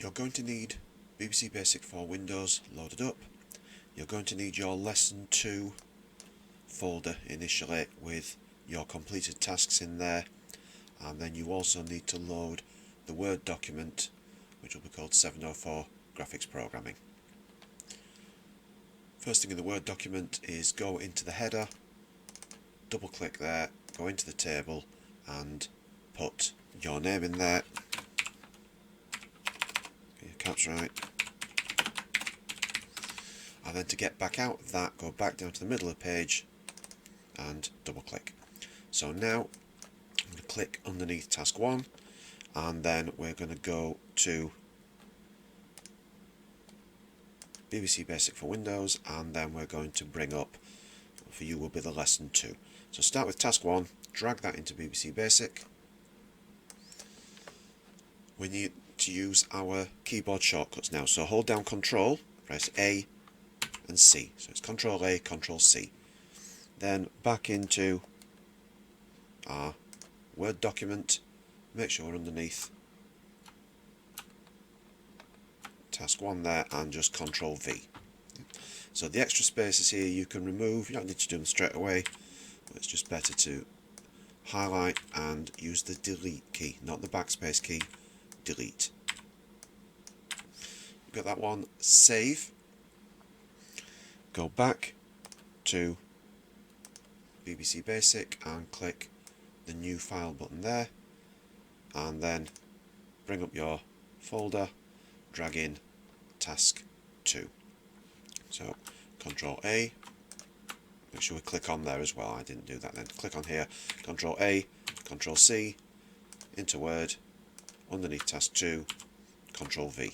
You're going to need BBC Basic for Windows loaded up. You're going to need your Lesson 2 folder initially with your completed tasks in there, and then you also need to load the Word document, which will be called 704 Graphics Programming. First thing in the Word document is go into the header, double click there, go into the table and put your name in there. Get your caps right. And then to get back out of that, go back down to the middle of the page and double click. So now I'm going to click underneath task 1, and then we're going to go to BBC Basic for Windows, and then we're going to bring up, for you will be the lesson 2. So start with task 1, drag that into BBC Basic. We need to use our keyboard shortcuts now, so hold down Control, press A and C. So it's Control A, Control C. Then back into our Word document, make sure we're underneath task 1 there, and just Control V. So the extra spaces here you can remove, you don't need to do them straight away, but it's just better to highlight and use the delete key, not the backspace key, delete. You've got that one, save, go back to BBC Basic and click the new file button there, and then bring up your folder, drag in task 2. So Control A, make sure we click on there as well, I didn't do that then, click on here, Control A, Control C, into Word, underneath task 2, Control V.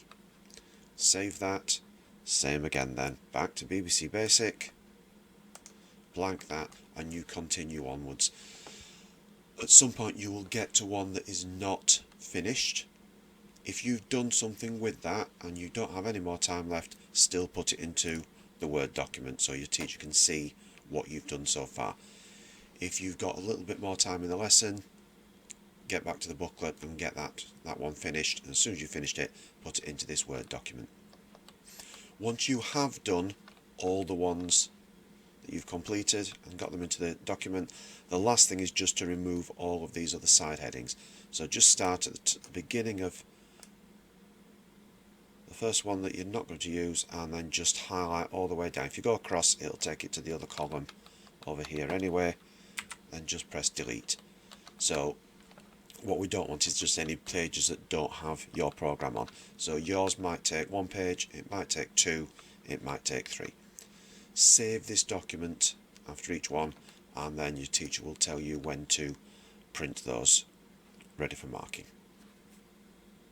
Save that, same again then, back to BBC Basic, blank that, and you continue onwards. At some point you will get to one that is not finished. If you've done something with that and you don't have any more time left, still put it into the Word document so your teacher can see what you've done so far. If you've got a little bit more time in the lesson, get back to the booklet and get that one finished, and as soon as you've finished it, put it into this Word document. Once you have done all the ones that you've completed and got them into the document, the last thing is just to remove all of these other side headings. So just start at the beginning of the first one that you're not going to use, and then just highlight all the way down. If you go across, it'll take it to the other column over here anyway, then just press delete. So what we don't want is just any pages that don't have your program on. So yours might take 1 page, it might take 2, it might take 3. Save this document after each one, and then your teacher will tell you when to print those ready for marking.